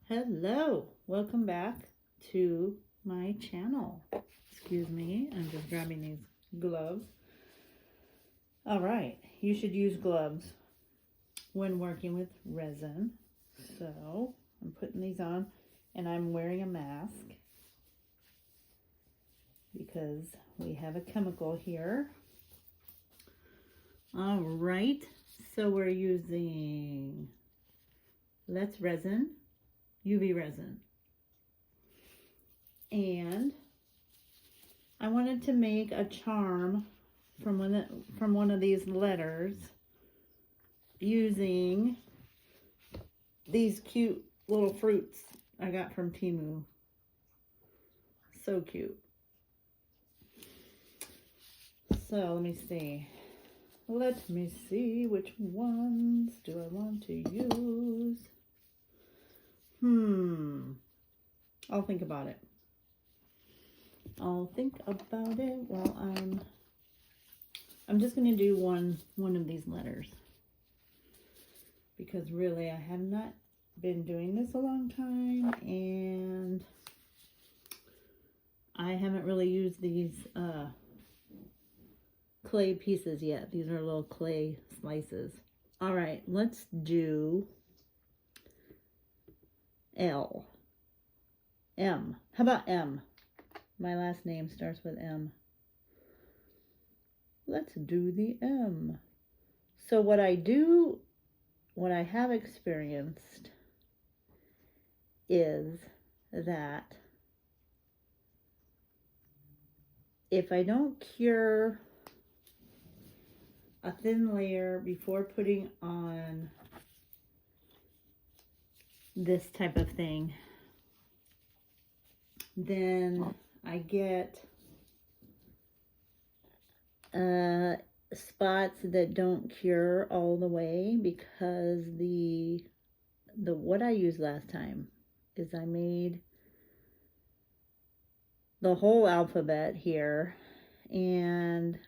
Hello, welcome back to my channel. Excuse me, I'm just grabbing these gloves. All right, you should use gloves when working with resin. So I'm putting these on and I'm wearing a mask because we have a chemical here. All right, so we're using Resin, UV resin. And I wanted to make a charm from one of these letters using these cute little fruits I got from Temu. So cute. So let me see. Let me see which ones do I want to use. I'll think about it. I'll think about it while I'm just going to do one of these letters. Because really I have not been doing this a long time and I haven't really used these clay pieces yet. These are little clay slices. All right, let's do L. M. How about M? My last name starts with M. Let's do the M. So what I have experienced is that if I don't cure a thin layer before putting on this type of thing, then I get spots that don't cure all the way, because what I used last time is I made the whole alphabet here and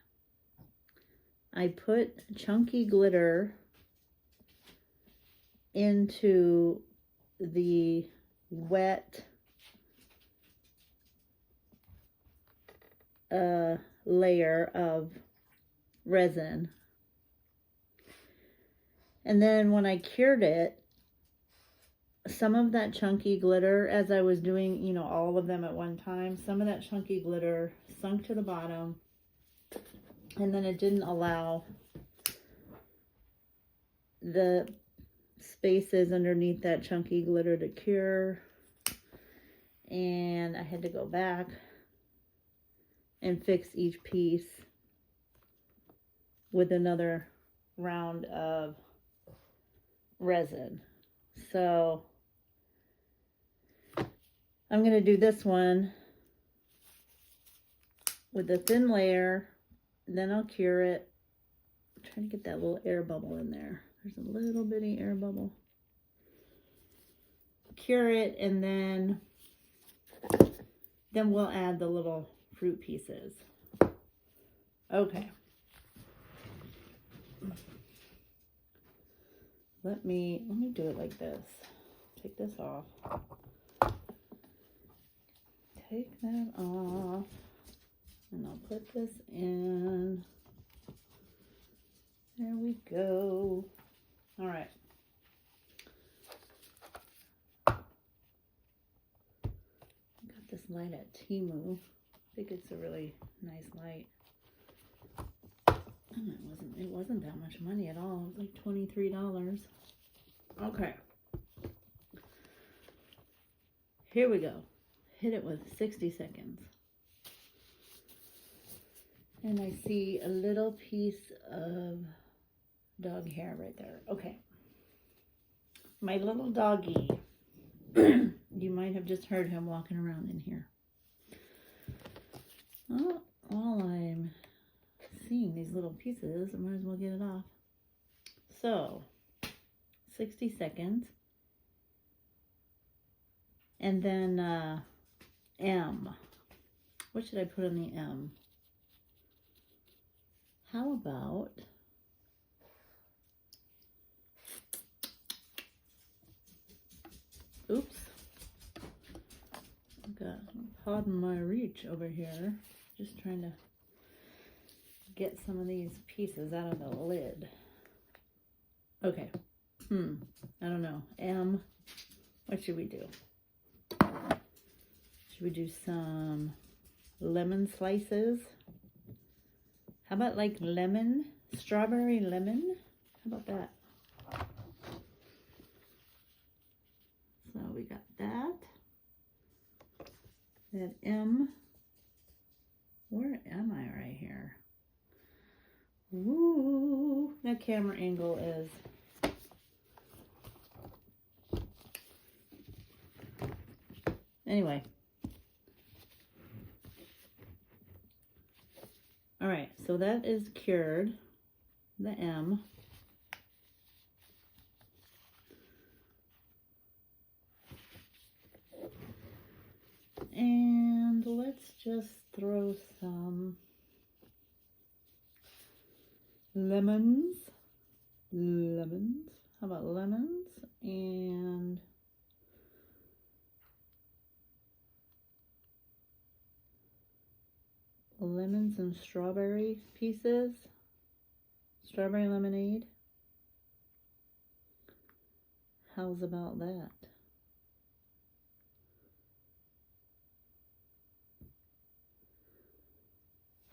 I put chunky glitter into the wet layer of resin, and then when I cured it, some of that chunky glitter, as I was doing, all of them at one time, some of that chunky glitter sunk to the bottom, and then it didn't allow the spaces underneath that chunky glitter to cure, and I had to go back and fix each piece with another round of resin. So I'm going to do this one with a thin layer, then I'll cure it. I'm trying to get that little air bubble in there. There's a little bitty air bubble. Cure it, and then we'll add the little fruit pieces. Okay. Let me do it like this. Take this off. Take that off. And I'll put this in. There we go. All right. Got this light at Temu. I think it's a really nice light. And it wasn't that much money at all. It was like $23. Okay. Here we go. Hit it with 60 seconds. And I see a little piece of dog hair right there. Okay. My little doggy. You might have just heard him walking around in here. Well, while I'm seeing these little pieces, I might as well get it off. So, 60 seconds. And then M. What should I put on the M? How about oops. my reach over here. Just trying to get some of these pieces out of the lid. Okay. I don't know. What should we do? Should we do some lemon slices? How about like lemon? Strawberry lemon? How about that? So we got that. That M. Where am I right here? Ooh, that camera angle is. Anyway. All right, so that is cured. The M. And let's just throw some lemons. How about lemons? And lemons and strawberry pieces. Strawberry lemonade. How's about that?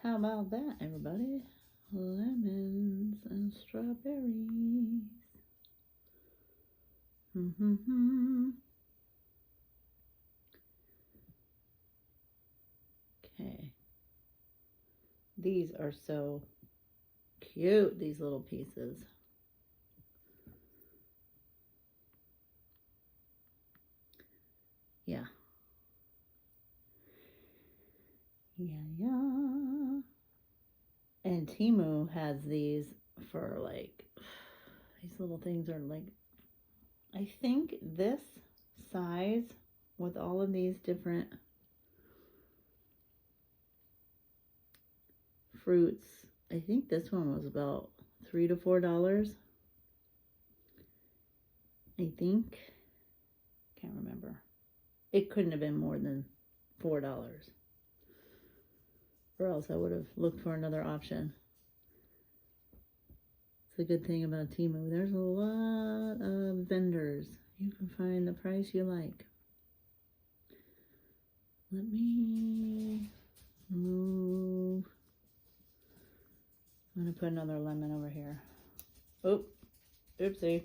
How about that, everybody? Lemons and strawberries. Okay. These are so cute, these little pieces. Yeah. And Temu has these for like, these little things are like, I think this size with all of these different fruits, I think this one was about $3 to $4. I think. Can't remember. It couldn't have been more than $4. Or else I would have looked for another option. It's a good thing about Temu. There's a lot of vendors. You can find the price you like. Let me move. I'm going to put another lemon over here. Oh, oopsie.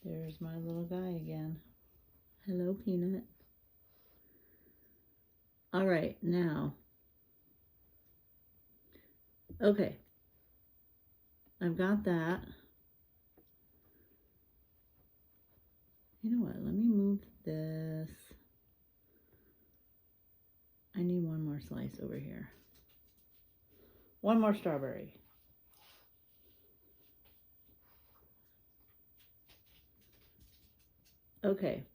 There's my little guy again. Hello, Peanut. All right, now. Okay. I've got that. You know what? Let me move this. I need one more slice over here. One more strawberry. Okay.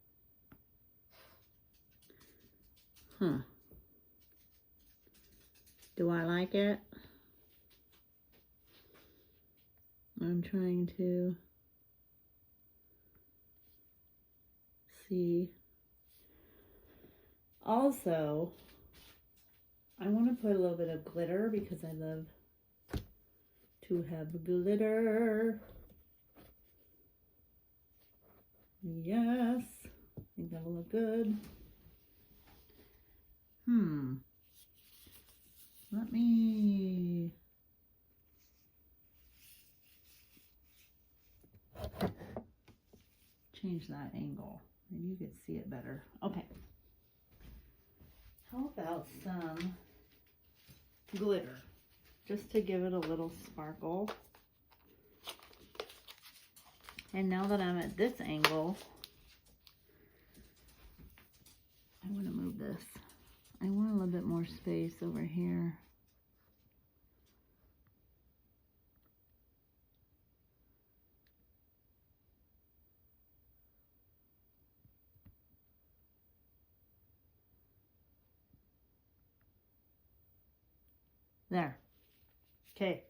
Do I like it? I'm trying to see. Also, I want to put a little bit of glitter because I love to have glitter. Yes, I think that will look good. Let me change that angle. Maybe you could see it better. Okay. How about some glitter? Just to give it a little sparkle. And now that I'm at this angle, I want to move this. I want a little bit more space over here. There. Okay.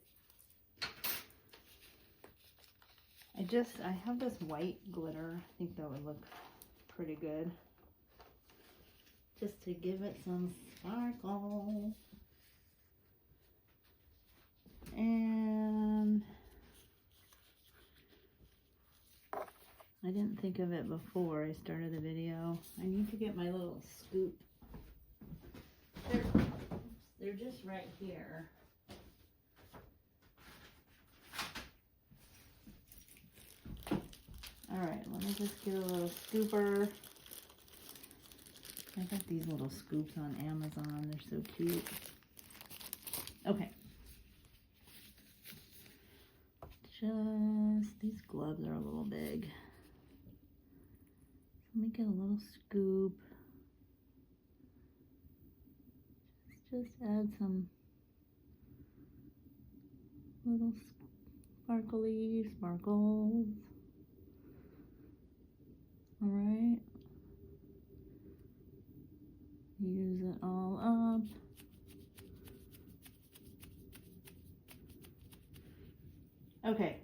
I have this white glitter. I think that would look pretty good. just to give it some sparkle. And I didn't think of it before I started the video. I need to get my little scoop. They're just right here. Alright, let me just get a little scooper. I got these little scoops on Amazon. They're so cute. Okay. These gloves are a little big. Let me get a little scoop. Just add some little sparkly sparkles. All right. Use it all up. Okay.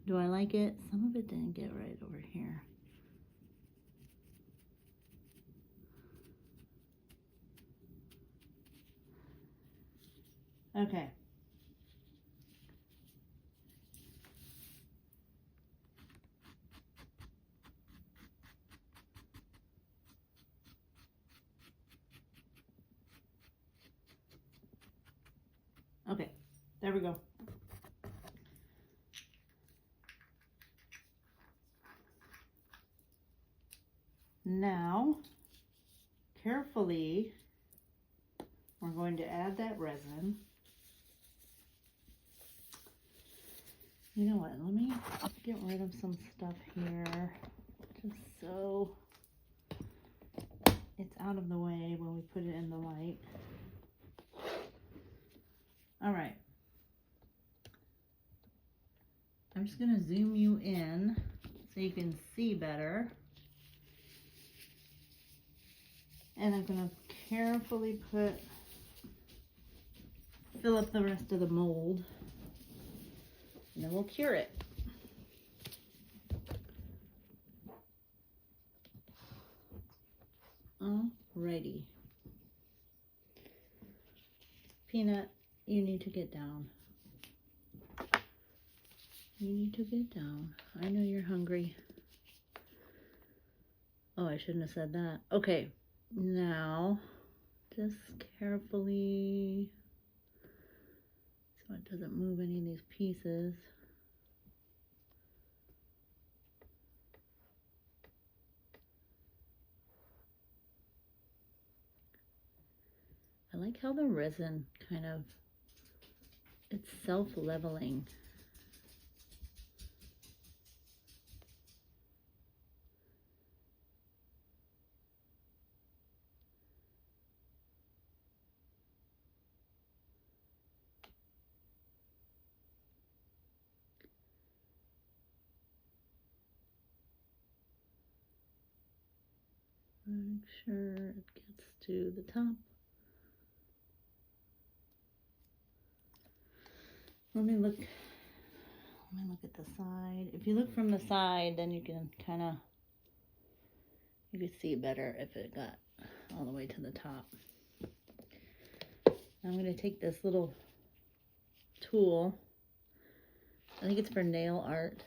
Do I like it? Some of it didn't get right over here. Okay. Okay, there we go. Now, carefully, we're going to add that resin. You know what, let me get rid of some stuff here, just so it's out of the way when we put it in the light. All right. I'm just going to zoom you in so you can see better. And I'm going to carefully fill up the rest of the mold. And then we'll cure it. Alrighty. Peanut, you need to get down. You need to get down. I know you're hungry. Oh, I shouldn't have said that. Okay, now just carefully, so it doesn't move any of these pieces. I like how the resin kind of, it's self-leveling. Make sure it gets to the top. Let me look at the side. If you look from the side, then you can you can see better if it got all the way to the top. I'm going to take this little tool, I think it's for nail art,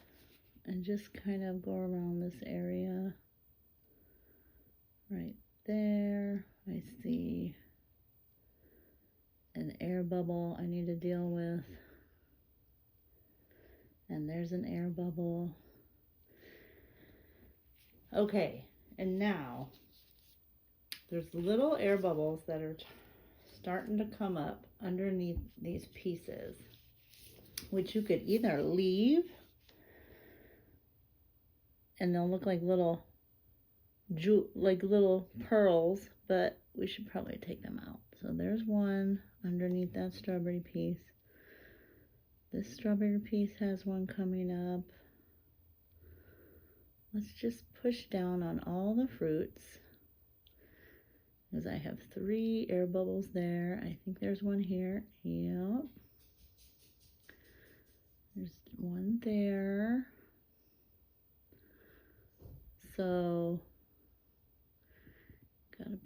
and just kind of go around this area. Right there, I see an air bubble I need to deal with. And there's an air bubble. Okay, and now there's little air bubbles that are starting to come up underneath these pieces, which you could either leave and they'll look like little pearls, but we should probably take them out. So there's one underneath that strawberry piece. This strawberry piece has one coming up. Let's just push down on all the fruits, because I have 3 air bubbles there. I think there's one here. Yep. There's one there. So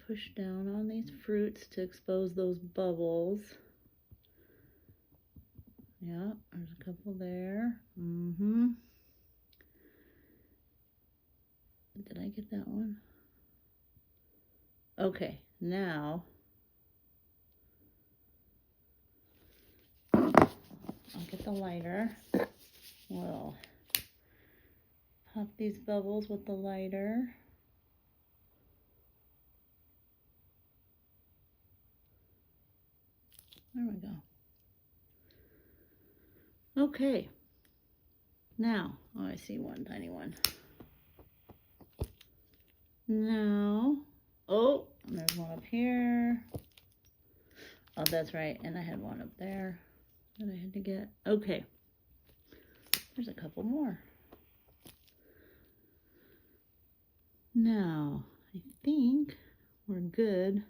push down on these fruits to expose those bubbles. Yeah, there's a couple there. Did I get that one? Okay, now I'll get the lighter. We'll pop these bubbles with the lighter. There we go. Okay. Now, oh, I see one tiny one. Now, oh, there's one up here. Oh, that's right. And I had one up there that I had to get. Okay. There's a couple more. Now, I think we're good.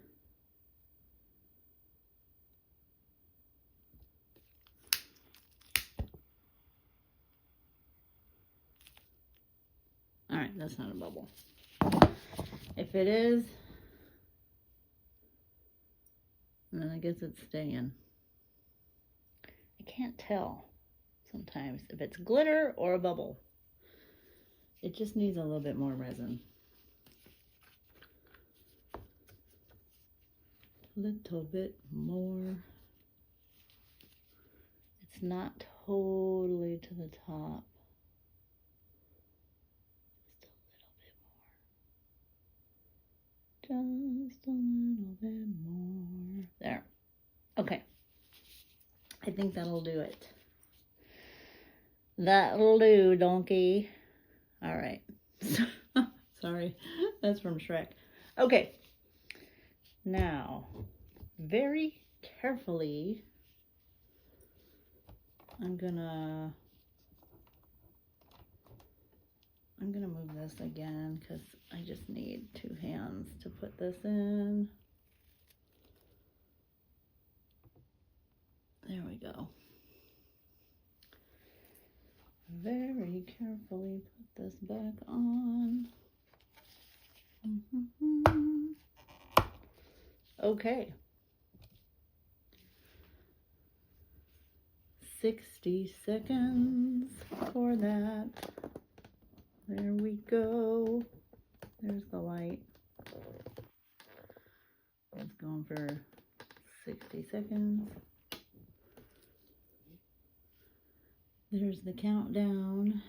All right, that's not a bubble. If it is, then I guess it's staying. I can't tell sometimes if it's glitter or a bubble. It just needs a little bit more resin. A little bit more. It's not totally to the top. Just a little bit more. There. Okay. I think that'll do it. That'll do, donkey. All right. Sorry. That's from Shrek. Okay. Now, very carefully, I'm gonna move this again because I just need 2 hands to put this in. There we go. Very carefully put this back on. Okay. 60 seconds for that. There we go. There's the light. It's going for 60 seconds. There's the countdown.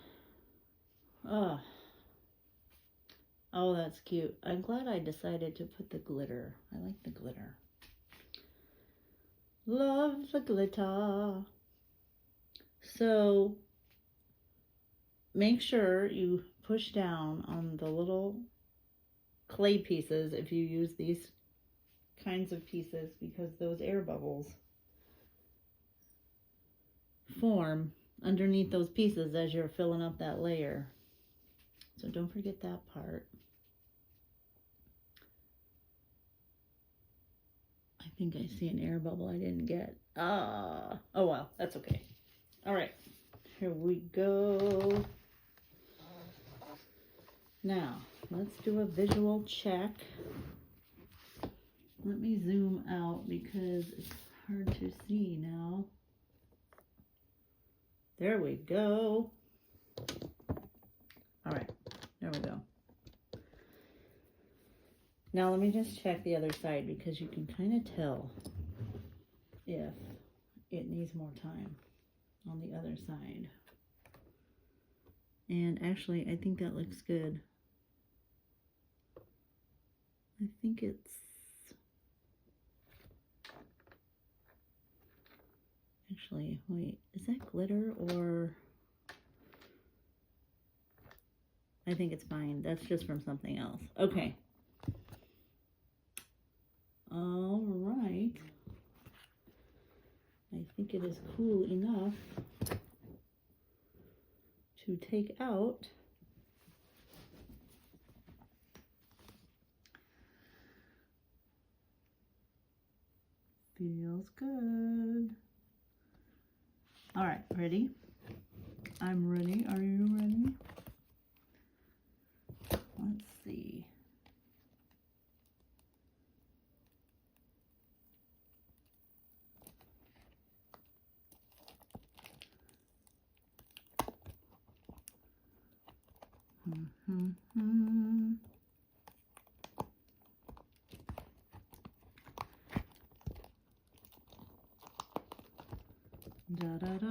Oh, that's cute. I'm glad I decided to put the glitter. I like the glitter. Love the glitter. So make sure you push down on the little clay pieces if you use these kinds of pieces, because those air bubbles form underneath those pieces as you're filling up that layer. So don't forget that part. I think I see an air bubble I didn't get. Oh well, that's okay. All right, here we go. Now, let's do a visual check. Let me zoom out because it's hard to see now. There we go. All right, there we go. Now let me just check the other side because you can kind of tell if it needs more time on the other side. And actually, I think that looks good. I think it's actually, wait, is that glitter or? I think it's fine. That's just from something else. Okay. All right. I think it is cool enough to take out. Feels good. All right, ready? I'm ready. Are you ready? Let's see. Da da da.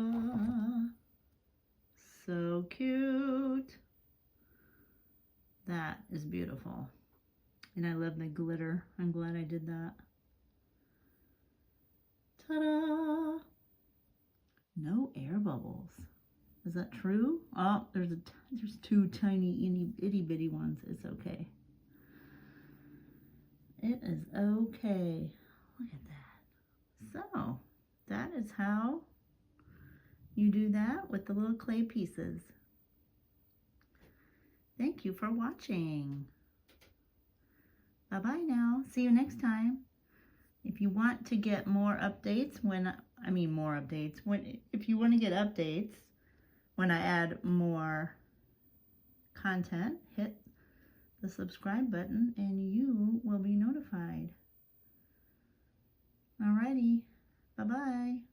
So cute. That is beautiful. And I love the glitter. I'm glad I did that. Ta-da! No air bubbles. Is that true? Oh, there's two tiny itty bitty ones. It's okay. It is okay. Look at that. So, that is how you do that with the little clay pieces. Thank you for watching. Bye-bye now. See you next time. If you want to get more updates if you want to get updates when I add more content, hit the subscribe button and you will be notified. Alrighty. Bye-bye.